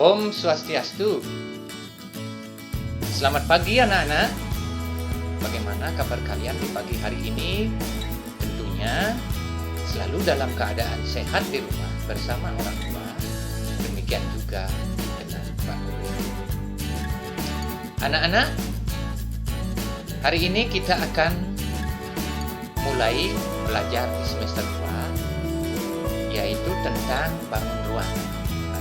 Om Swastiastu. Selamat pagi anak-anak. Bagaimana kabar kalian di pagi hari ini? Tentunya selalu dalam keadaan sehat di rumah bersama orang tua. Demikian juga dengan Pak Guru. Anak-anak, hari ini kita akan mulai belajar di semester 2, yaitu tentang bangun ruang.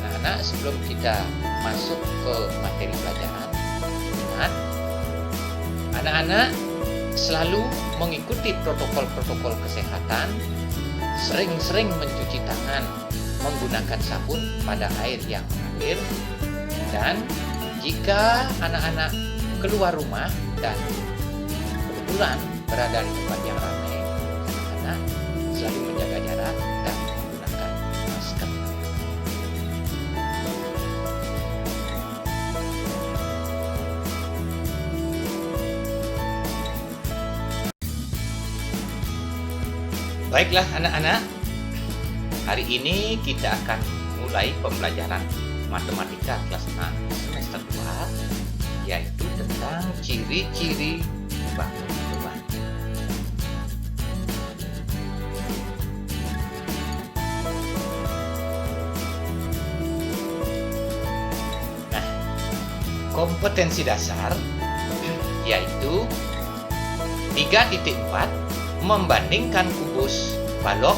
Anak-anak, sebelum kita masuk ke materi pelajaran, ingat, anak-anak selalu mengikuti protokol-protokol kesehatan, sering-sering mencuci tangan menggunakan sabun pada air yang mengalir, dan jika anak-anak keluar rumah dan kebetulan berada di tempat yang ramai, anak-anak selalu menjaga jarak dan menggunakan masker. Baiklah anak-anak, hari ini kita akan mulai pembelajaran matematika kelas 6 semester 2, yaitu tentang ciri-ciri bangun ruang. Nah, kompetensi dasar yaitu 3.4 membandingkan kubus, balok,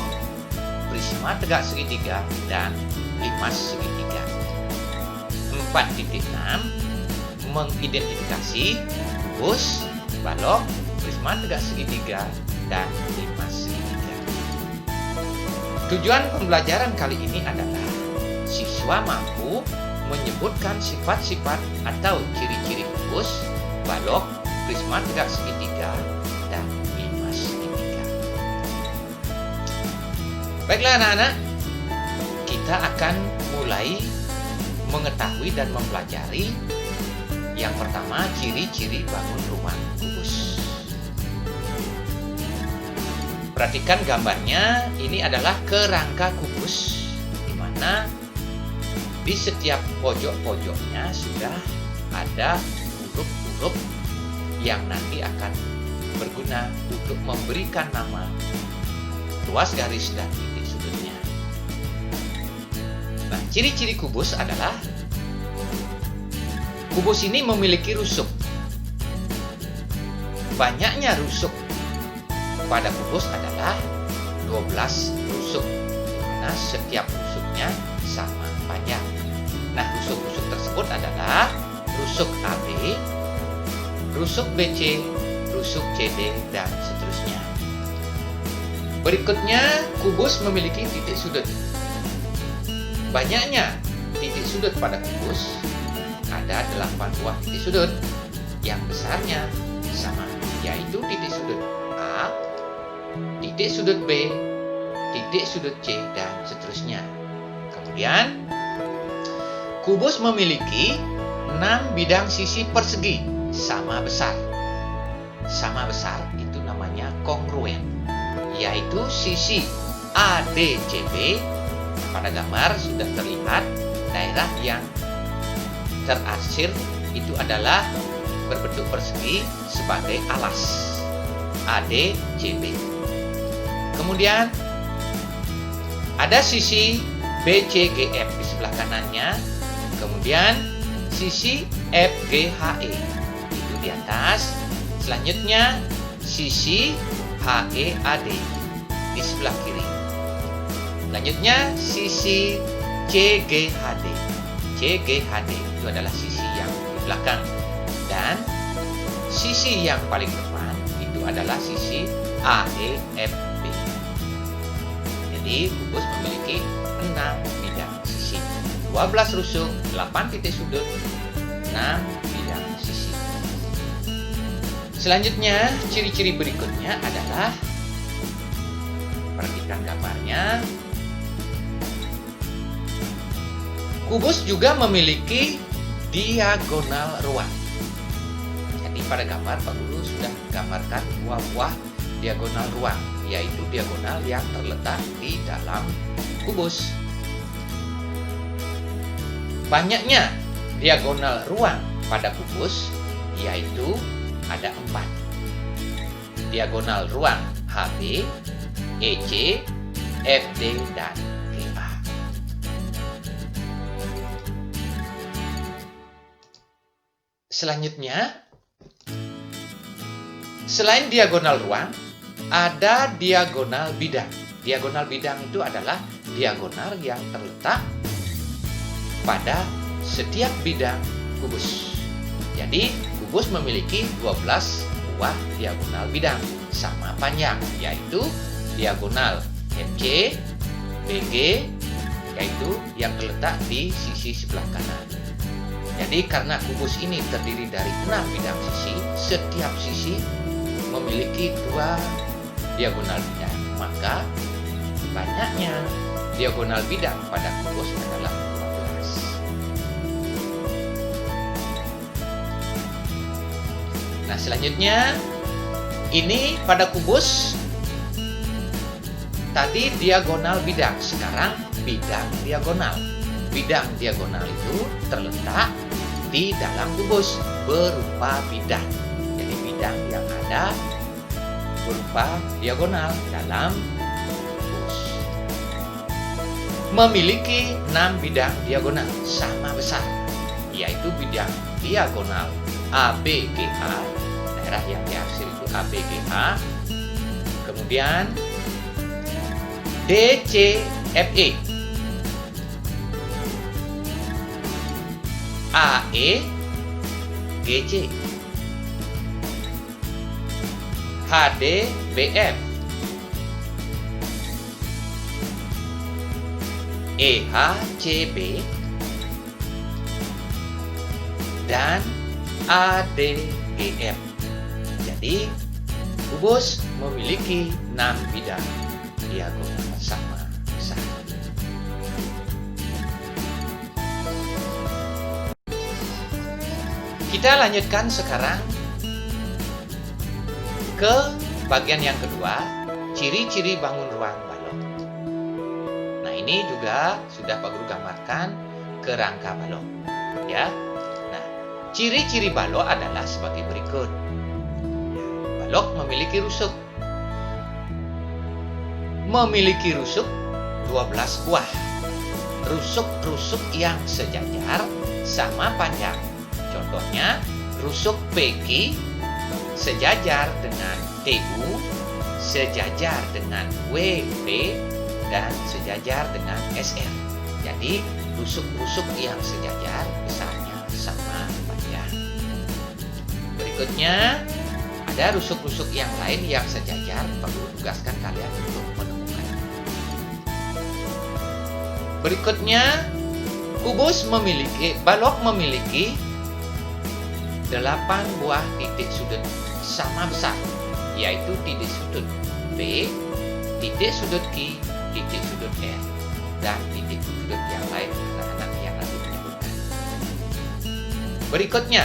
prisma tegak segitiga, dan limas segitiga. 4.6 mengidentifikasi kubus, balok, prisma tegak segitiga, dan limas segitiga. Tujuan pembelajaran kali ini adalah siswa mampu menyebutkan sifat-sifat atau ciri-ciri kubus, balok, prisma tegak segitiga, dan limas segitiga. Baiklah anak-anak, kita akan mulai mengetahui dan mempelajari yang pertama, ciri-ciri bangun rumah kubus. Perhatikan gambarnya, ini adalah kerangka kubus, di mana di setiap pojok-pojoknya sudah ada huruf-huruf yang nanti akan berguna untuk memberikan nama ruas garis dan titik sudutnya. Nah, ciri-ciri kubus adalah kubus ini memiliki rusuk. Banyaknya rusuk pada kubus adalah 12 rusuk, di mana setiap rusuknya sama panjang. Nah, rusuk-rusuk tersebut adalah rusuk AB, rusuk BC, rusuk CD, dan seterusnya. Berikutnya, kubus memiliki titik sudut. Banyaknya titik sudut pada kubus, ada 8 buah titik sudut. Yang besarnya sama, yaitu titik sudut A, titik sudut B, titik sudut C, dan seterusnya. Kemudian, kubus memiliki 6 bidang sisi persegi sama besar. Sama besar itu namanya kongruen, yaitu sisi ADCB. Pada gambar sudah terlihat daerah yang terarsir itu adalah berbentuk persegi sebagai alas ADCB. Kemudian ada sisi BCGF di sebelah kanannya, kemudian sisi FGHE itu di atas. Selanjutnya sisi HEAD di sebelah kiri. Selanjutnya sisi CGHD. CGHD itu adalah sisi yang di belakang. Dan sisi yang paling depan itu adalah sisi AEFB. Jadi kubus memiliki 6 bidang sisi, 12 rusuk, 8 titik sudut, 6 bidang sisi. Selanjutnya, ciri-ciri berikutnya adalah, perhatikan gambarnya, kubus juga memiliki diagonal ruang. Jadi pada gambar Pak Guru sudah gambarkan 2 buah diagonal ruang, yaitu diagonal yang terletak di dalam kubus. Banyaknya diagonal ruang pada kubus yaitu ada 4. Diagonal ruang HB, EC, FD, dan GA. Selanjutnya, selain diagonal ruang, ada diagonal bidang. Diagonal bidang itu adalah diagonal yang terletak pada setiap bidang kubus. Jadi, kubus memiliki 12 buah diagonal bidang sama panjang, yaitu diagonal MC, BG, yaitu yang terletak di sisi sebelah kanan. Jadi, karena kubus ini terdiri dari 6 bidang sisi, setiap sisi memiliki 2 diagonal bidang, maka banyaknya diagonal bidang pada kubus adalah 12. Nah, selanjutnya ini pada kubus tadi diagonal bidang, sekarang bidang diagonal. Bidang diagonal itu terletak di dalam kubus berupa bidang. Jadi bidang yang ada berupa diagonal dalam kubus. Memiliki 6 bidang diagonal sama besar, yaitu bidang diagonal ABGH, daerah yang diarsir itu ABGH, kemudian DCFE, AE, GC, HDBF, EHCB, dan ADGF. Jadi, kubus memiliki 6 bidang diagonal sama besar. Kita lanjutkan sekarang ke bagian yang kedua, ciri-ciri bangun ruang balok. Nah, ini juga sudah Pak Guru gambarkan kerangka balok, ya. Nah, ciri-ciri balok adalah sebagai berikut. Balok memiliki rusuk. Memiliki rusuk 12 buah. Rusuk-rusuk yang sejajar sama panjang. Contohnya, rusuk PQ sejajar dengan TU, sejajar dengan WP, dan sejajar dengan SR. Jadi, rusuk-rusuk yang sejajar besarnya sama panjang. Berikutnya, ada rusuk-rusuk yang lain yang sejajar. Perlu tugaskan kalian untuk menemukan. Berikutnya, balok memiliki 8 buah titik sudut sama besar, yaitu titik sudut B, titik sudut Q, titik sudut R, dan titik sudut yang lain anak-anak yang nanti menyebutkan. Berikutnya,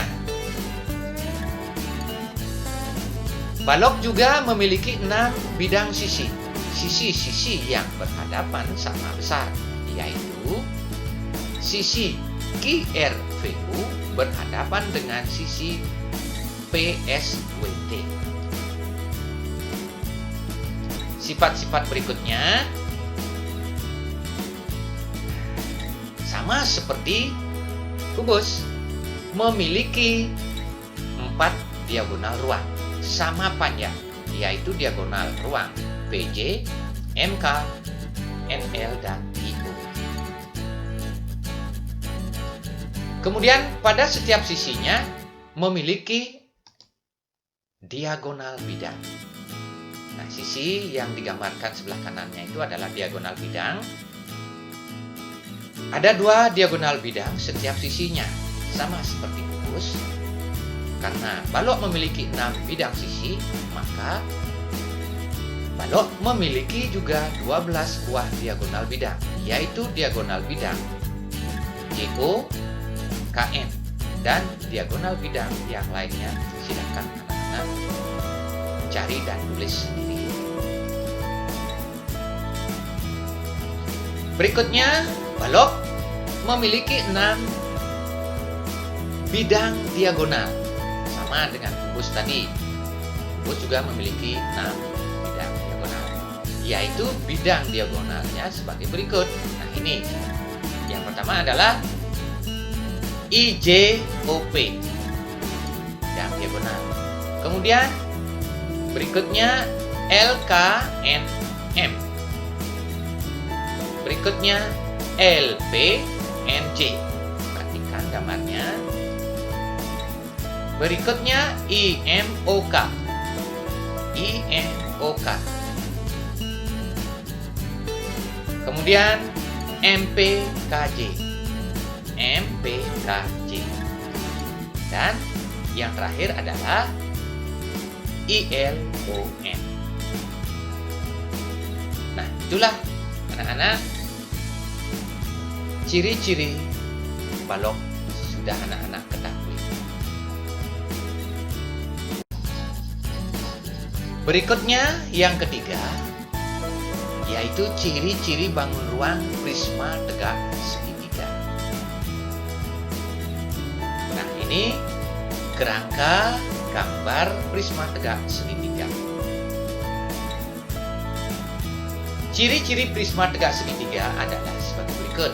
balok juga memiliki 6 bidang sisi. Sisi-sisi yang berhadapan sama besar, yaitu sisi QRVU berhadapan dengan sisi PSWT. Sifat-sifat berikutnya sama seperti kubus, memiliki 4 diagonal ruang sama panjang, yaitu diagonal ruang PJ, MK, NL, dan IO. Kemudian pada setiap sisinya memiliki diagonal bidang. Nah, sisi yang digambarkan sebelah kanannya itu adalah diagonal bidang. Ada 2 diagonal bidang setiap sisinya, sama seperti kubus. Karena balok memiliki 6 bidang sisi, maka balok memiliki juga 12 buah diagonal bidang, yaitu diagonal bidang JO, KN, dan diagonal bidang yang lainnya. Silakan anak-anak cari dan tulis sendiri. Berikutnya, balok memiliki 6 bidang diagonal. Sama dengan kubus tadi. Kubus juga memiliki 6 bidang diagonal, yaitu bidang diagonalnya sebagai berikut. Nah ini, yang pertama adalah IJOP, bidang diagonal. Kemudian berikutnya LKNM. Berikutnya LPNJ. Perhatikan gambarnya. Berikutnya IMOK. IMOK. Kemudian MPKJ. MPKJ. Dan yang terakhir adalah ILON. Nah, itulah anak-anak ciri-ciri balok sudah anak-anak ketahui. Berikutnya yang ketiga, yaitu ciri-ciri bangun ruang prisma tegak segitiga. Nah, ini kerangka gambar prisma tegak segitiga. Ciri-ciri prisma tegak segitiga adalah sebagai berikut.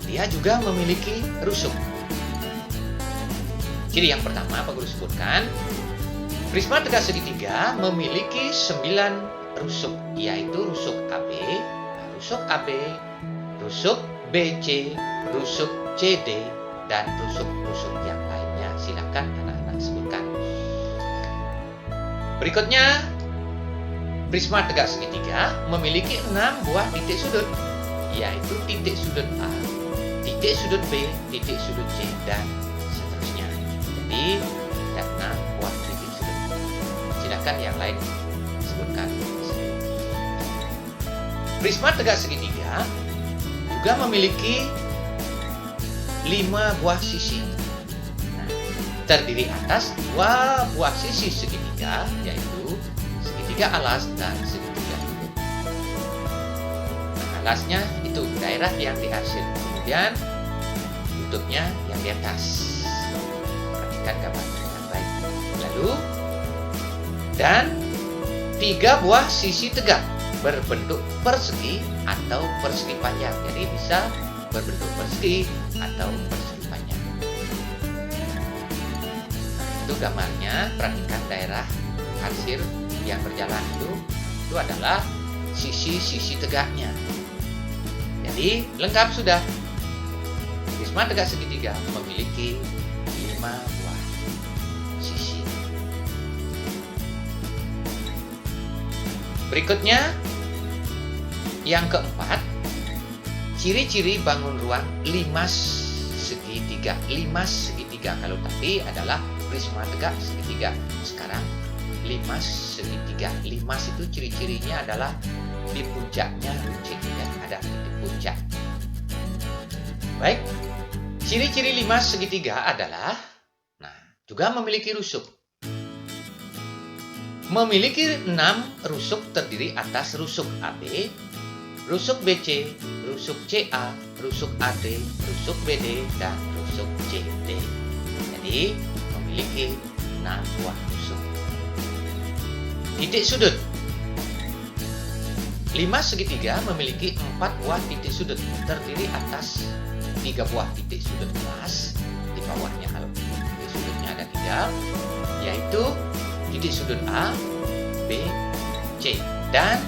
Dia juga memiliki rusuk. Ciri yang pertama, Pak Guru sebutkan, prisma tegak segitiga memiliki 9 rusuk, yaitu rusuk AB, rusuk BC, rusuk CD, dan rusuk-rusuk yang lainnya. Silakan anak-anak sebutkan. Berikutnya, prisma tegak segitiga memiliki 6 buah titik sudut, yaitu titik sudut A, titik sudut B, titik sudut C, dan seterusnya. Jadi, ada 6 buah titik sudut. Silakan yang lain sebutkan. Prisma tegak segitiga juga memiliki 5 buah sisi. Nah, terdiri atas 2 buah sisi segitiga, yaitu segitiga alas dan segitiga tutup. Nah, alasnya itu daerah yang diarsir, kemudian tutupnya yang di atas. Perhatikan gambarnya dengan baik. Lalu, dan 3 buah sisi tegak berbentuk persegi atau persegi panjang. Jadi bisa berbentuk persegi atau persegi panjang. Nah, itu gambarnya. Perhatikan daerah arsir yang berjalan itu adalah sisi-sisi tegaknya. Jadi lengkap sudah. Prisma tegak segitiga memiliki 5 buah sisi. Berikutnya yang keempat, ciri-ciri bangun ruang limas segitiga. Limas segitiga, kalau tadi adalah prisma tegak segitiga, sekarang limas segitiga. Limas itu ciri-cirinya adalah di puncaknya runcing, ya, ada di puncak. Baik, ciri-ciri limas segitiga adalah, nah, juga memiliki rusuk. Memiliki 6 rusuk terdiri atas rusuk AB, rusuk BC, rusuk CA, rusuk AD, rusuk BD, dan rusuk CD. Jadi, memiliki 6 buah rusuk. Titik sudut. Limas segitiga memiliki 4 buah titik sudut, terdiri atas 3 buah titik sudut kelas, di bawahnya kalau titik sudutnya ada 3, yaitu titik sudut A, B, C, dan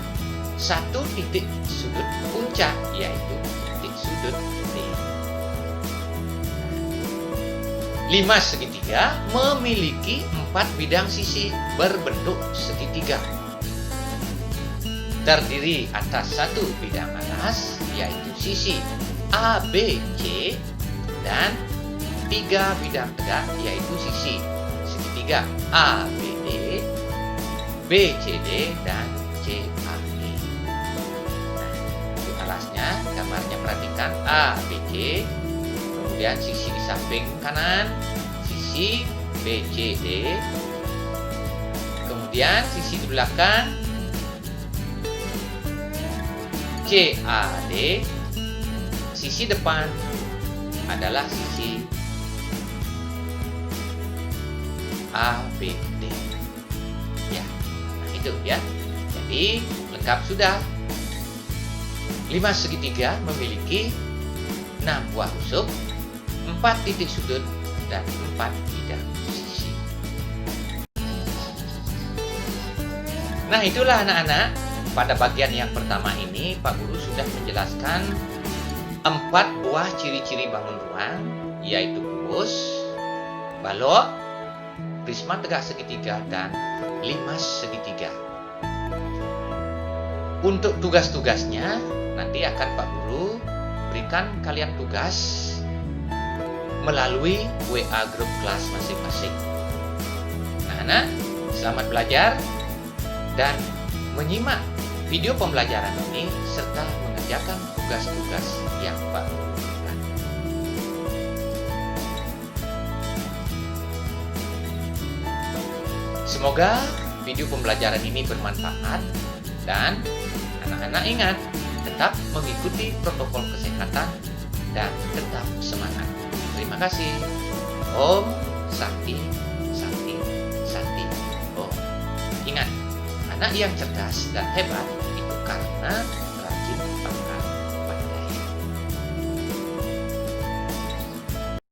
1 titik sudut puncak, yaitu titik sudut D. Limas segitiga memiliki 4 bidang sisi berbentuk segitiga, terdiri atas 1 bidang alas, yaitu sisi ABC, dan 3 bidang tegak, yaitu sisi segitiga ABD, BCD, dan CAE. Nah, itu alasnya, gambarnya perhatikan ABC, kemudian sisi di samping kanan, sisi BCD, kemudian sisi di belakang CAD, sisi depan adalah sisi ABD. Ya, nah itu ya. Jadi lengkap sudah. 5 segitiga memiliki 6 buah usuk, 4 titik sudut, dan 4 bidang sisi. Nah itulah anak-anak, pada bagian yang pertama ini Pak Guru sudah menjelaskan 4 buah ciri-ciri bangun ruang, yaitu kubus, balok, prisma tegak segitiga, dan 5 segitiga. Untuk tugas-tugasnya, nanti akan Pak Guru berikan kalian tugas melalui WA grup kelas masing-masing. Nah, anak, selamat belajar dan menyimak video pembelajaran ini serta mengerjakan tugas-tugas yang Pak Guru berikan. Semoga video pembelajaran ini bermanfaat dan anak-anak ingat tetap mengikuti protokol kesehatan dan tetap semangat. Terima kasih. Om Santi, Santi, Santi. Om. Ingat, anak yang cerdas dan hebat itu karena rajin belajar.